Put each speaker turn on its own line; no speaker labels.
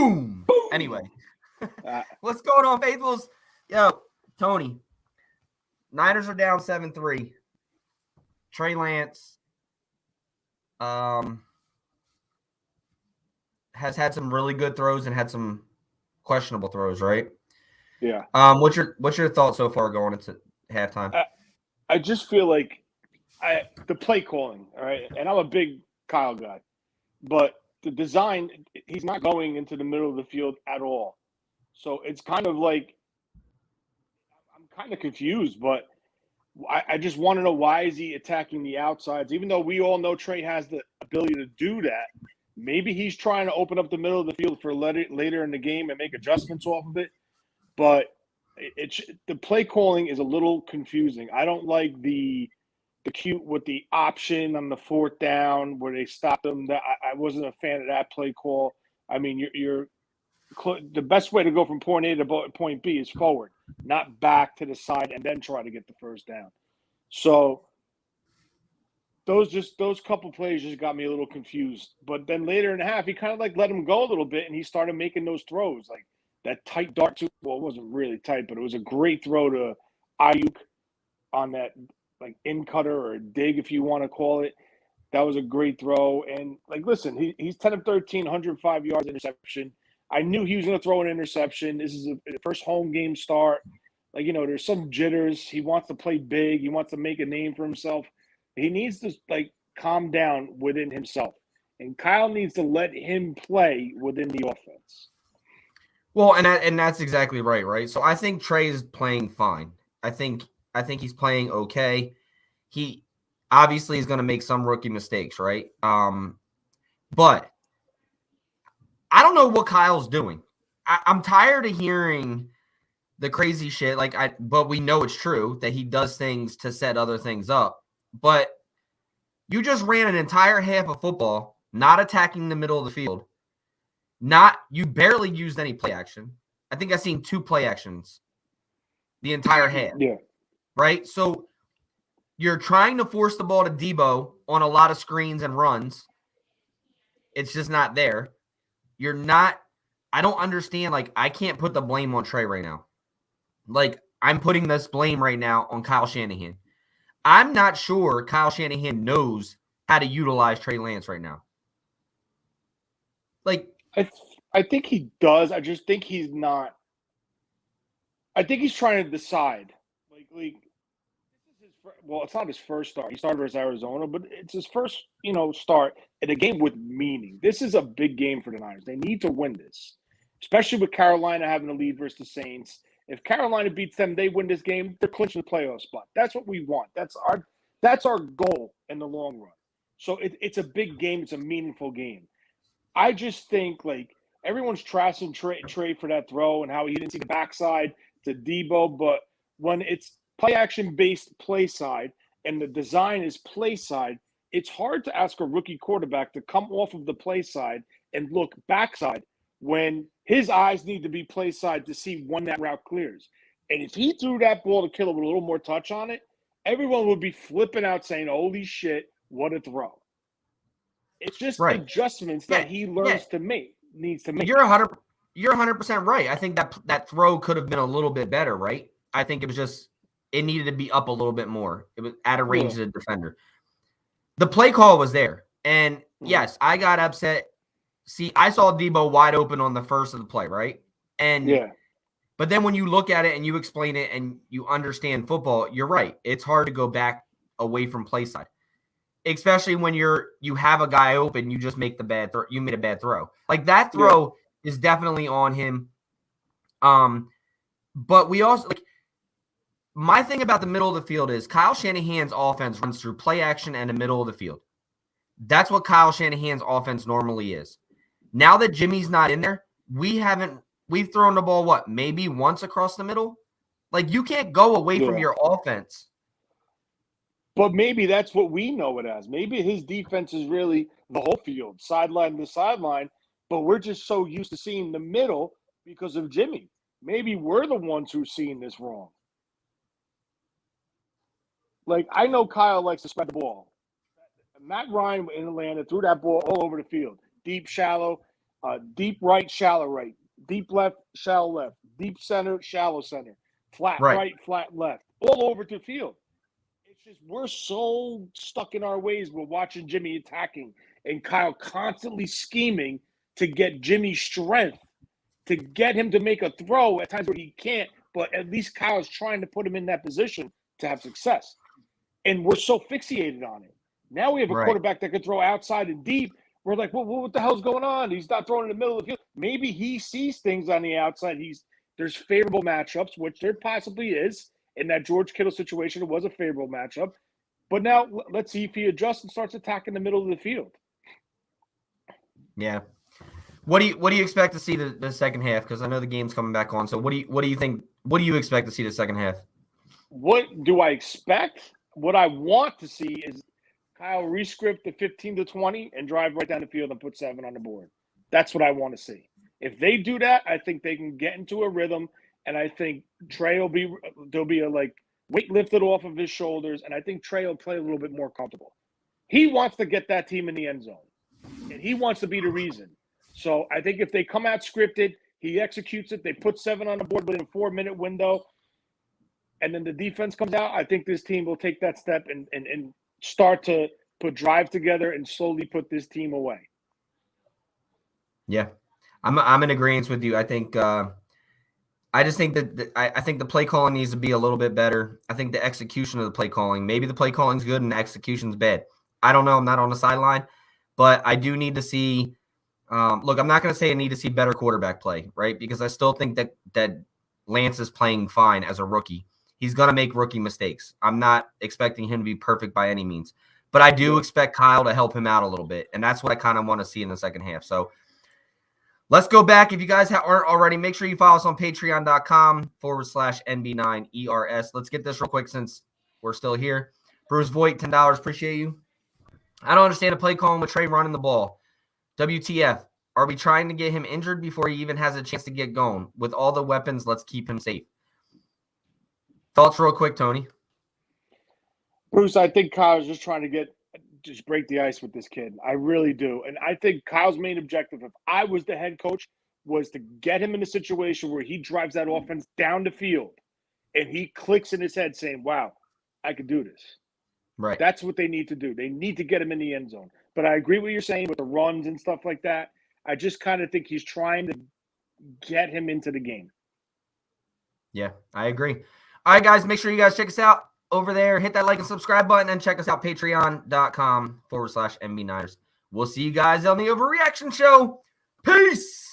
Boom. Anyway, what's going on, Faithfuls? Yo, Tony. Niners are down 7-3. Trey Lance has had some really good throws and had some questionable throws, right?
Yeah.
What's your thoughts so far going into halftime?
I just feel like the play calling, all right, and I'm a big Kyle guy, but the design, he's not going into the middle of the field at all. So it's kind of like I'm kind of confused, but I just want to know, why is he attacking the outsides? Even though we all know Trey has the ability to do that, maybe he's trying to open up the middle of the field for later in the game and make adjustments off of it. But the play calling is a little confusing. I don't like the cute with the option on the fourth down where they stopped them. That I wasn't a fan of that play call. I mean, you're the best way to go from point A to point B is forward, not back to the side and then try to get the first down. So those couple plays just got me a little confused. But then later in the half, he kind of like let him go a little bit, and he started making those throws, like that tight dart to. Well, it wasn't really tight, but it was a great throw to Ayuk on that like in cutter or dig, if you want to call it. That was a great throw. And like, listen, he's 10 of 13, 105 yards, interception. I knew he was going to throw an interception. This is a first home game start. Like, there's some jitters. He wants to play big. He wants to make a name for himself. He needs to like calm down within himself. And Kyle needs to let him play within the offense.
Well, and that's exactly right? So I think Trey is playing fine. I think he's playing okay. He obviously is going to make some rookie mistakes, right? But I don't know what Kyle's doing. I'm tired of hearing the crazy shit. But we know it's true that he does things to set other things up. But you just ran an entire half of football, not attacking the middle of the field. You barely used any play action. I think I've seen 2 play actions the entire half.
Yeah.
Right? So you're trying to force the ball to Debo on a lot of screens and runs. It's just not there. I don't understand. I can't put the blame on Trey right now. I'm putting this blame right now on Kyle Shanahan. I'm not sure Kyle Shanahan knows how to utilize Trey Lance right now.
I think he does. I just think he's not. I think he's trying to decide. It's not his first start. He started versus Arizona, but it's his first, start in a game with meaning. This is a big game for the Niners. They need to win this, especially with Carolina having the lead versus the Saints. If Carolina beats them, they win this game, they're clinching the playoff spot. That's what we want. That's our goal in the long run. So it's a big game. It's a meaningful game. I just think everyone's trashing Trey for that throw and how he didn't see the backside to Debo, but when it's play action based play side and the design is play side, it's hard to ask a rookie quarterback to come off of the play side and look backside when his eyes need to be play side to see when that route clears. And if he threw that ball to Kittle with a little more touch on it, everyone would be flipping out saying, "Holy shit, what a throw." It's just adjustments that he learns to make, needs to make.
You're 100% right. I think that throw could have been a little bit better, right? I think it needed to be up a little bit more. It was at a range of the defender. The play call was there. And yes, I got upset. See, I saw Debo wide open on the first of the play, right? But then when you look at it and you explain it and you understand football, you're right. It's hard to go back away from play side. Especially when you have a guy open, you just make the bad throw. You made a bad throw. That throw is definitely on him. But we also my thing about the middle of the field is Kyle Shanahan's offense runs through play action and the middle of the field. That's what Kyle Shanahan's offense normally is. Now that Jimmy's not in there, we've thrown the ball maybe once across the middle. You can't go away from your offense.
But maybe that's what we know it as. Maybe his defense is really the whole field, sideline to sideline, but we're just so used to seeing the middle because of Jimmy. Maybe we're the ones who are seeing this wrong. I know Kyle likes to spread the ball. Matt Ryan in Atlanta threw that ball all over the field, deep, shallow. Deep right, shallow right. Deep left, shallow left. Deep center, shallow center. Flat
Right.
right, flat left. All over the field. It's just we're so stuck in our ways. We're watching Jimmy attacking and Kyle constantly scheming to get Jimmy's strength, to get him to make a throw at times where he can't, but at least Kyle's trying to put him in that position to have success. And we're so fixated on it. Now we have a quarterback that could throw outside and deep. We're like, well, what the hell's going on? He's not throwing in the middle of the field. Maybe he sees things on the outside. There's favorable matchups, which there possibly is. In that George Kittle situation, it was a favorable matchup. But now let's see if he adjusts and starts attacking the middle of the field.
Yeah. What do you expect to see the second half? Because I know the game's coming back on. So what do you think? What do you expect to see the second half?
What do I expect? What I want to see is Kyle rescript the 15-20 and drive right down the field and put 7 on the board. That's what I want to see. If they do that, I think they can get into a rhythm, and I think Trey there'll be a weight lifted off of his shoulders, and I think Trey will play a little bit more comfortable. He wants to get that team in the end zone, and he wants to be the reason. So I think if they come out scripted, he executes it, they put 7 on the board within a 4-minute window, and then the defense comes out, I think this team will take that step and start to put drive together and slowly put this team away.
Yeah, I'm in agreement with you. I think I just think that I think the play calling needs to be a little bit better. I think the execution of the play calling, maybe the play calling's good and the execution's bad. I don't know. I'm not on the sideline, but I do need to see. Look, I'm not going to say I need to see better quarterback play, right? Because I still think that Lance is playing fine as a rookie. He's going to make rookie mistakes. I'm not expecting him to be perfect by any means, but I do expect Kyle to help him out a little bit, and that's what I kind of want to see in the second half. So let's go back. If you guys aren't already, make sure you follow us on patreon.com/NB9ERS. Let's get this real quick since we're still here. Bruce Voigt, $10. Appreciate you. I don't understand a play calling with Trey running the ball. WTF? Are we trying to get him injured before he even has a chance to get going? With all the weapons, let's keep him safe. Thoughts real quick, Tony?
Bruce, I think Kyle's just trying to just break the ice with this kid. I really do. And I think Kyle's main objective, if I was the head coach, was to get him in a situation where he drives that offense down the field and he clicks in his head saying, wow, I could do this.
Right.
That's what they need to do. They need to get him in the end zone. But I agree with what you're saying with the runs and stuff like that. I just kind of think he's trying to get him into the game.
Yeah, I agree. All right, guys, make sure you guys check us out over there. Hit that like and subscribe button and check us out, patreon.com/MB9ers. We'll see you guys on the Overreaction Show. Peace.